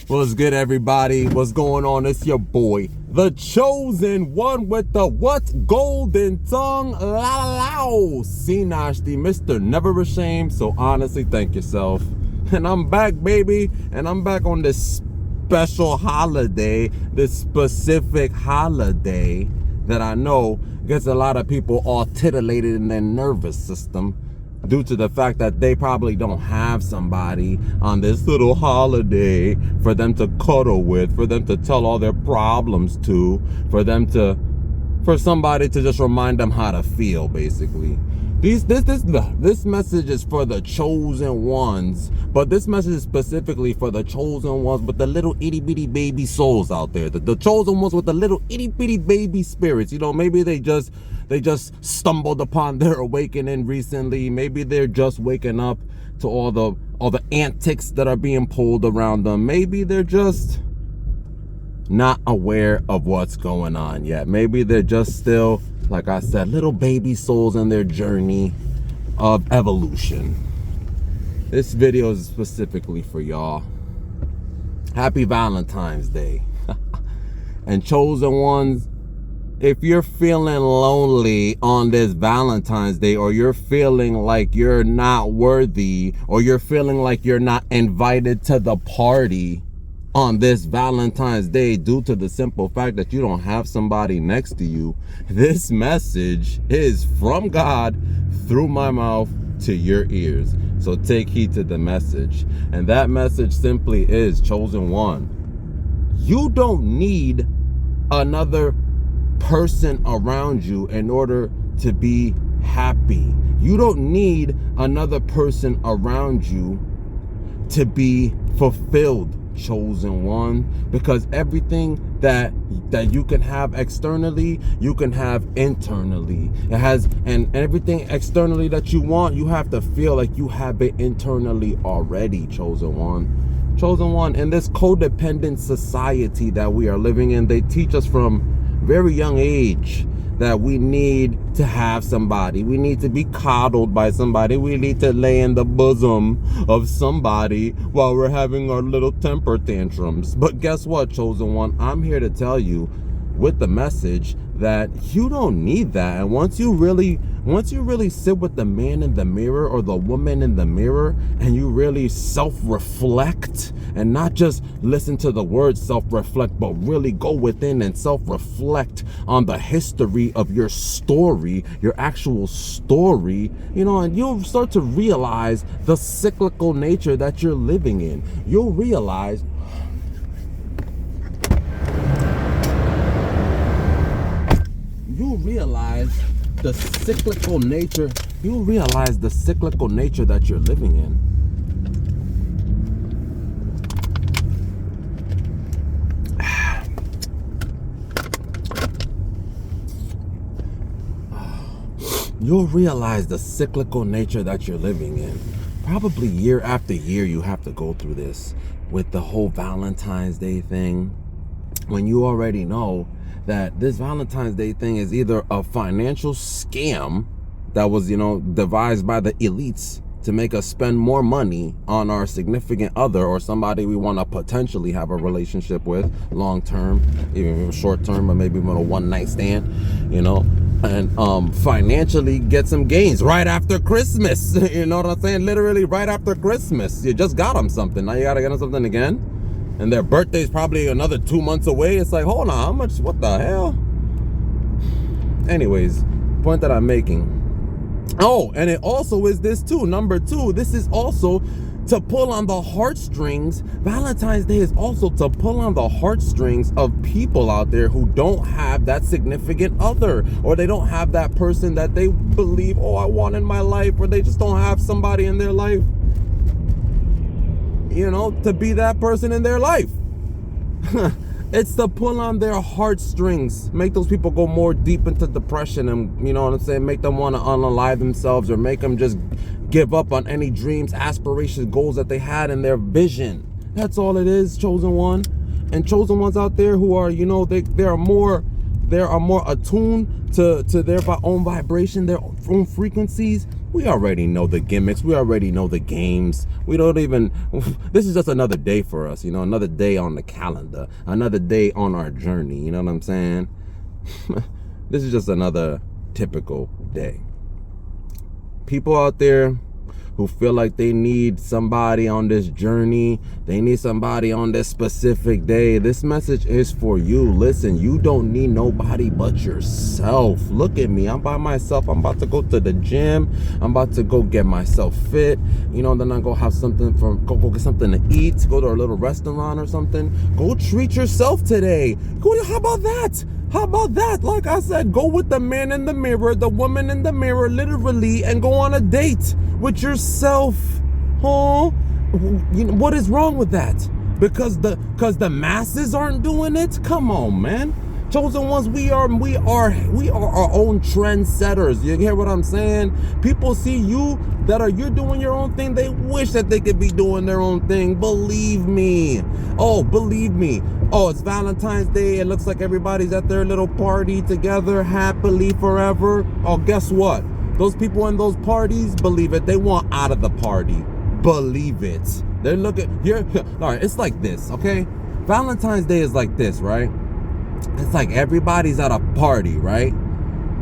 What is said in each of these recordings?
What's good, everybody? What's going on? It's your boy, the chosen one with the what? Golden tongue. La See Nashti, Mr. Never Ashamed. So honestly, thank yourself. And I'm back, baby. And I'm back on this special holiday, this specific holiday that I know gets a lot of people all titillated in their nervous system, due to the fact that they probably don't have somebody on this little holiday for them to cuddle with, for them to tell all their problems to, for somebody to just remind them how to feel, basically. This message is for the chosen ones, but this message is specifically for the chosen ones with the little itty bitty baby souls out there. The chosen ones with the little itty bitty baby spirits. You know, maybe they just stumbled upon their awakening recently. Maybe they're just waking up to all the antics that are being pulled around them. Maybe they're just not aware of what's going on yet. Maybe they're just still, like I said, little baby souls in their journey of evolution. This video is specifically for y'all. Happy Valentine's Day. And chosen ones, if you're feeling lonely on this Valentine's Day, or you're feeling like you're not worthy, or you're feeling like you're not invited to the party on this Valentine's Day due to the simple fact that you don't have somebody next to you, this message is from God through my mouth to your ears. So take heed to the message. And that message simply is, chosen one, you don't need another person around you in order to be happy. You don't need another person around you to be fulfilled, chosen one, because everything that you can have externally, you can have internally. It has, and everything externally that you want, you have to feel like you have it internally already, chosen one. Chosen one, in this codependent society that we are living in, they teach us from very young age that we need to have somebody. We need to be coddled by somebody. We need to lay in the bosom of somebody while we're having our little temper tantrums. But guess what, chosen one? I'm here to tell you with the message that you don't need that. And once you really sit with the man in the mirror or the woman in the mirror, and you really self-reflect, and not just listen to the word self-reflect, but really go within and self-reflect on the history of your story, your actual story, you know, and you'll start to realize the cyclical nature that you're living in. You'll realize the cyclical nature, you'll realize the cyclical nature that you're living in. You'll realize the cyclical nature that you're living in. Probably year after year you have to go through this with the whole Valentine's Day thing, when you already know that this Valentine's Day thing is either a financial scam that was, you know, devised by the elites to make us spend more money on our significant other, or somebody we want to potentially have a relationship with long term, even short term, or maybe even a one night stand, you know, and financially get some gains right after Christmas. You know what I'm saying? Literally right after Christmas. You just got them something. Now you got to get them something again. And their birthday's probably another 2 months away. It's like, hold on, how much? What the hell? Anyways, point that I'm making. Oh, and it also is this too. Number two, this is also to pull on the heartstrings. Valentine's Day is also to pull on the heartstrings of people out there who don't have that significant other, or they don't have that person that they believe, oh, I want in my life, or they just don't have somebody in their life, you know, to be that person in their life. It's to pull on their heartstrings, make those people go more deep into depression, and, you know what I'm saying, make them want to unalive themselves, or make them just give up on any dreams, aspirations, goals that they had in their vision. That's all it is, chosen one. And chosen ones out there who are, you know, they are more attuned to their own vibration, their own frequencies. We already know the gimmicks. We already know the games. We don't even, this is just another day for us, you know, another day on the calendar, another day on our journey. You know what I'm saying? This is just another typical day. People out there who feel like they need somebody on this journey, they need somebody on this specific day, this message is for you. Listen, you don't need nobody but yourself. Look at me, I'm by myself. I'm about to go to the gym. I'm about to go get myself fit, you know, then I go have something go get something to eat, go to a little restaurant or something. Go treat yourself today. How about that? How about that? Like I said, go with the man in the mirror, the woman in the mirror, literally, and go on a date with yourself. Huh? You know, what is wrong with that? Because the masses aren't doing it? Come on, man. Chosen ones, we are our own trendsetters. You hear what I'm saying? People see you you're doing your own thing. They wish that they could be doing their own thing. Believe me. Oh, believe me. Oh, it's Valentine's Day. It looks like everybody's at their little party together, happily forever. Oh, guess what? Those people in those parties, believe it, they want out of the party. Believe it. They're looking here. All right, it's like this, okay? Valentine's Day is like this, right? It's like everybody's at a party, right?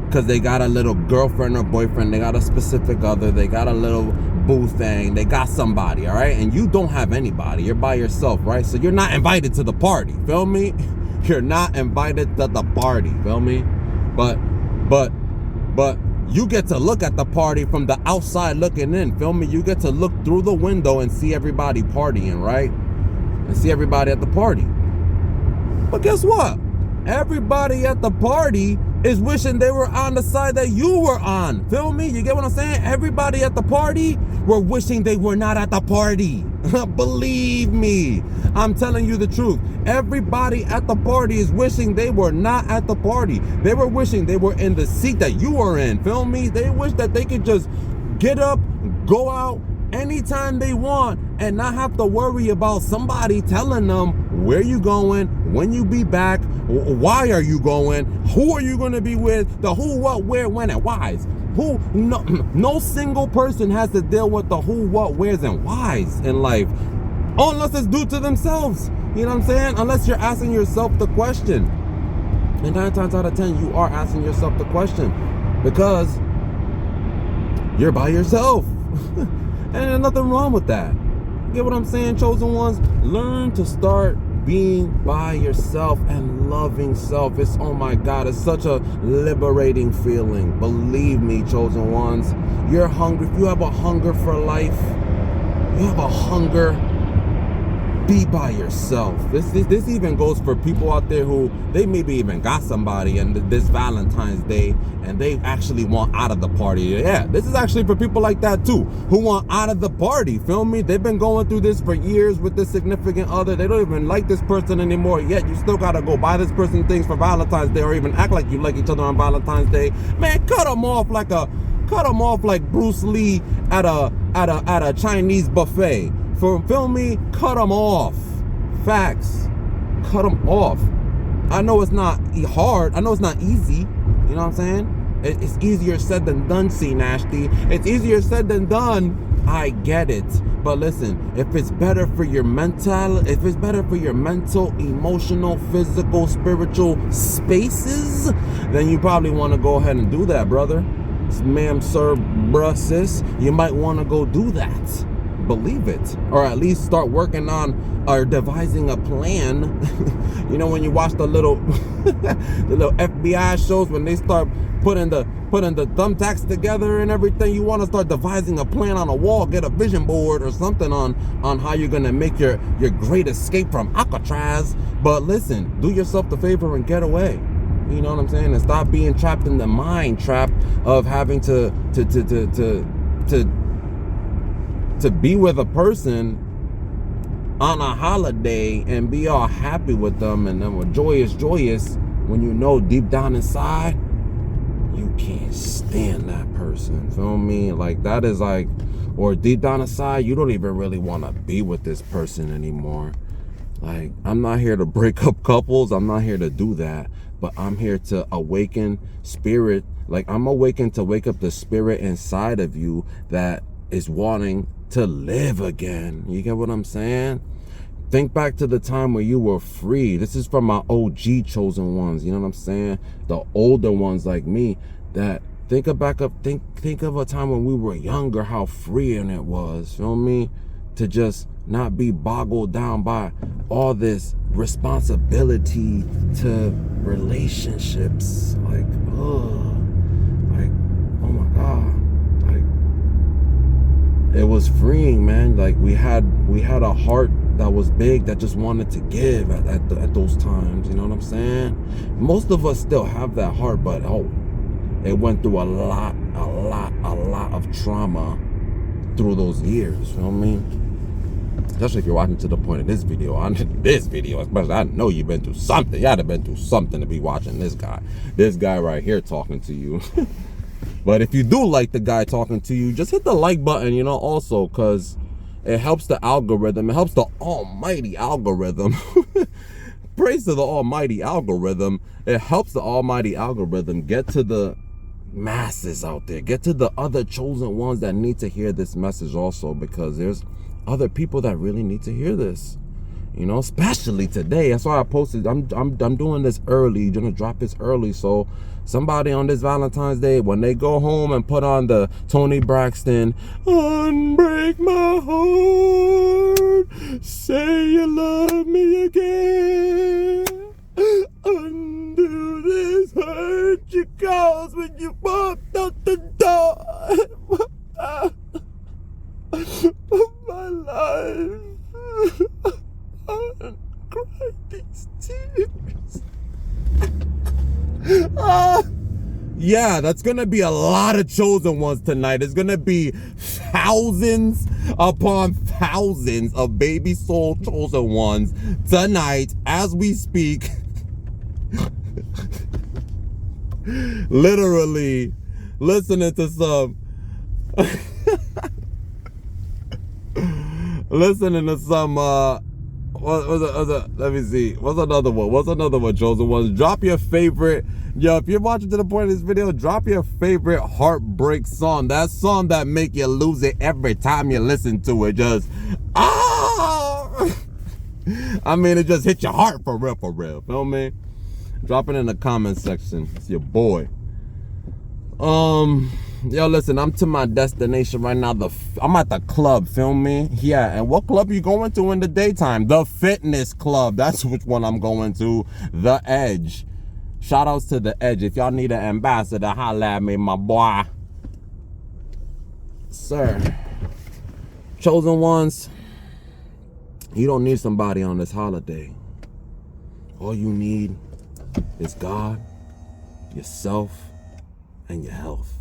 Because they got a little girlfriend or boyfriend, they got a specific other, they got a little boo thing, they got somebody, all right? And you don't have anybody, you're by yourself, right? So you're not invited to the party, feel me? You're not invited to the party, feel me? But you get to look at the party from the outside looking in, feel me? You get to look through the window and see everybody partying, right? And see everybody at the party. But guess what? Everybody at the party is wishing they were on the side that you were on. Feel me? You get what I'm saying? Everybody at the party were wishing they were not at the party. Believe me. I'm telling you the truth. Everybody at the party is wishing they were not at the party. They were wishing they were in the seat that you were in. Feel me? They wish that they could just get up, go out anytime they want and not have to worry about somebody telling them where you going, when you be back, why are you going, who are you going to be with, the who, what, where, when, and whys. No single person has to deal with the who, what, where's, and whys in life, unless it's due to themselves. You know what I'm saying? Unless you're asking yourself the question. And 9 times out of 10, you are asking yourself the question because you're by yourself. And there's nothing wrong with that. You get what I'm saying, chosen ones? Learn to start being by yourself and loving self. It's, oh my God, it's such a liberating feeling. Believe me, chosen ones. You're hungry. If you have a hunger for life, you have a hunger, be by yourself. This even goes for people out there who they maybe even got somebody and this Valentine's Day and they actually want out of the party. Yeah, this is actually for people like that too, who want out of the party. Feel me? They've been going through this for years with this significant other. They don't even like this person anymore, yet you still gotta go buy this person things for Valentine's Day or even act like you like each other on Valentine's Day. Man, cut them off like Bruce Lee at a Chinese buffet. Feel me? Cut them off. Facts. Cut them off. I know it's not hard. I know it's not easy. You know what I'm saying? It's easier said than done, C Nasty. It's easier said than done. I get it. But listen, if it's better for your mental, emotional, physical, spiritual spaces, then you probably want to go ahead and do that, brother. Ma'am, sir, bruh, sis. You might want to go do that. Believe it, or at least start working on or devising a plan. You know, when you watch the little FBI shows, when they start putting the thumbtacks together and everything, you want to start devising a plan on a wall, get a vision board or something on how you're gonna make your great escape from Alcatraz. But listen, do yourself the favor and get away. You know what I'm saying? And stop being trapped in the mind trap of having to be with a person on a holiday and be all happy with them and then we're joyous when you know deep down inside you can't stand that person. Feel me? Like that is like, or deep down inside you don't even really want to be with this person anymore. Like, I'm not here to break up couples. I'm not here to do that. But I'm here to awaken spirit Like, I'm awakened to wake up the spirit inside of you that is wanting to live again. You get what I'm saying? Think back to the time where you were free. This is from my OG chosen ones. You know what I'm saying? The older ones like me that think of a time when we were younger, how freeing it was. Feel me? To just not be boggled down by all this responsibility to relationships. Like, oh my God. It was freeing, man. Like, we had a heart that was big, that just wanted to give at those times. You know what I'm saying? Most of us still have that heart, but it went through a lot of trauma through those years. You know what I mean? Especially if you're watching to the point of this video. Especially, I know you've been through something. You had to been through something to be watching this guy right here talking to you. But if you do like the guy talking to you, just hit the like button, you know, also, because it helps the algorithm. It helps the almighty algorithm. Praise to the almighty algorithm. It helps the almighty algorithm get to the masses out there. Get to the other chosen ones that need to hear this message also, because there's other people that really need to hear this. You know, especially today. That's why I posted. I'm doing this early. Gonna drop this early, so somebody on this Valentine's Day, when they go home and put on the Tony Braxton "Unbreak My Heart, Say You Love Me Again, Undo This Hurt You Caused When You Walked Out the Door of my life, and cry these tears." Yeah, that's gonna be a lot of chosen ones tonight. It's gonna be thousands upon thousands of baby soul chosen ones tonight as we speak. Literally listening to some let me see. What's another one, chosen ones? Drop your favorite. Yo, if you're watching to the point of this video, drop your favorite heartbreak song. That song that make you lose it every time you listen to it. Just, I mean, it just hit your heart for real. Feel me? Drop it in the comment section. It's your boy. Yo, listen, I'm to my destination right now. I'm at the club, feel me? Yeah, and what club you going to in the daytime? The Fitness Club. That's which one I'm going to. The Edge. Shout outs to The Edge. If y'all need an ambassador, holla at me, my boy. Sir. Chosen ones, you don't need somebody on this holiday. All you need is God, yourself, and your health.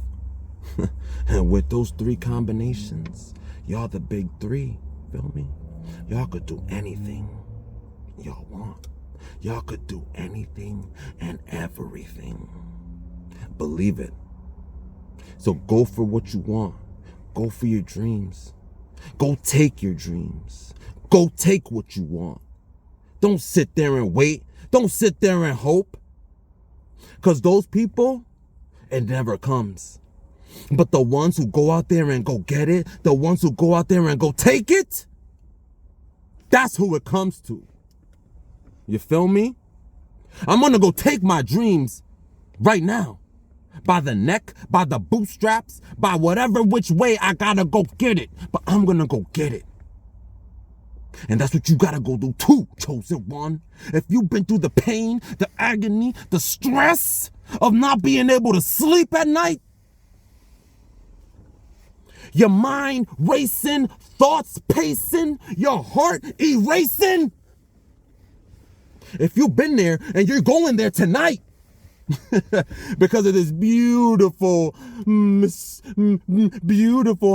And with those three combinations, y'all the big three, feel me? Y'all could do anything y'all want. Y'all could do anything and everything. Believe it. So go for what you want. Go for your dreams. Go take your dreams. Go take what you want. Don't sit there and wait. Don't sit there and hope. Because those people, it never comes. But the ones who go out there and go get it, the ones who go out there and go take it, that's who it comes to. You feel me? I'm gonna go take my dreams right now. By the neck, by the bootstraps, by whatever which way I gotta go get it. But I'm gonna go get it. And that's what you gotta go do too, chosen one. If you've been through the pain, the agony, the stress of not being able to sleep at night, your mind racing, thoughts pacing, your heart erasing. If you've been there and you're going there tonight because of this beautiful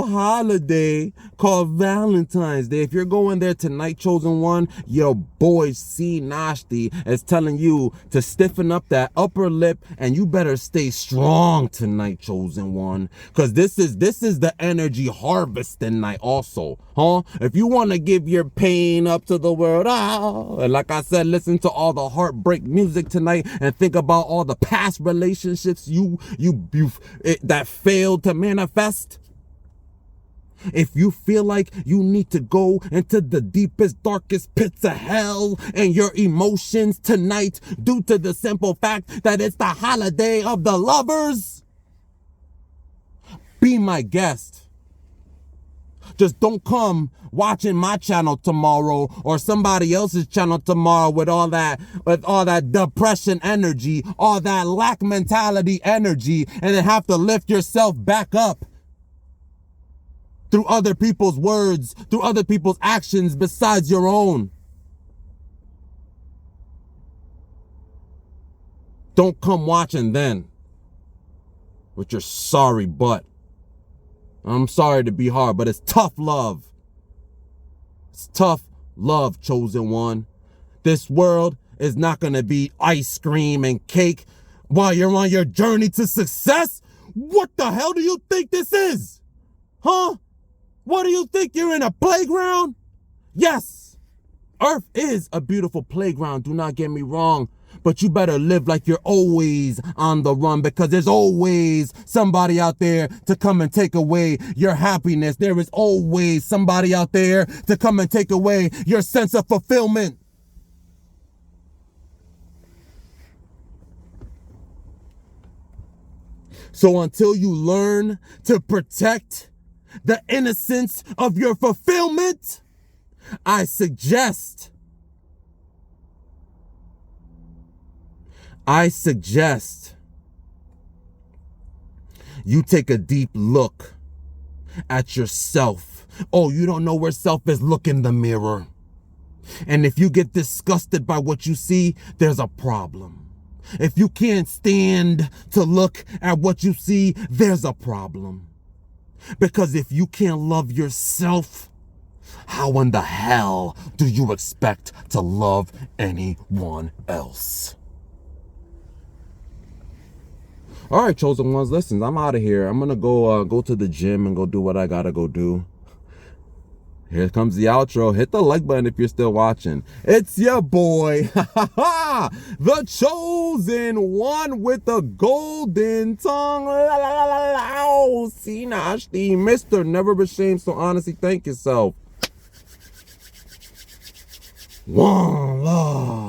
holiday called Valentine's Day. If you're going there tonight, chosen one, your boy C Nashty is telling you to stiffen up that upper lip, and you better stay strong tonight, chosen one, because this is the energy harvesting night also, huh? If you want to give your pain up to the world, and like I said, listen to all the heartbreak music tonight and think about all the past relationships that failed to manifest. If you feel like you need to go into the deepest, darkest pits of hell and your emotions tonight due to the simple fact that it's the holiday of the lovers, be my guest. Just don't come watching my channel tomorrow or somebody else's channel tomorrow with all that depression energy, all that lack mentality energy, and then have to lift yourself back up through other people's words, through other people's actions besides your own. Don't come watching then with your sorry butt. I'm sorry to be hard, but it's tough love. It's tough love, chosen one. This world is not going to be ice cream and cake while you're on your journey to success. What the hell do you think this is? Huh? What do you think? You're in a playground? Yes, Earth is a beautiful playground. Do not get me wrong. But you better live like you're always on the run, because there's always somebody out there to come and take away your happiness. There is always somebody out there to come and take away your sense of fulfillment. So until you learn to protect the innocence of your fulfillment, I suggest you take a deep look at yourself. Oh, you don't know where self is? Look in the mirror. And if you get disgusted by what you see, there's a problem. If you can't stand to look at what you see, there's a problem. Because if you can't love yourself, how in the hell do you expect to love anyone else? All right, chosen ones, listen, I'm out of here. I'm gonna go to the gym and go do what I gotta go do. Here comes the outro. Hit the like button if you're still watching. It's your boy, the chosen one with the golden tongue. Sinashti, Mr. Never Ashamed. So honestly, thank yourself. One love.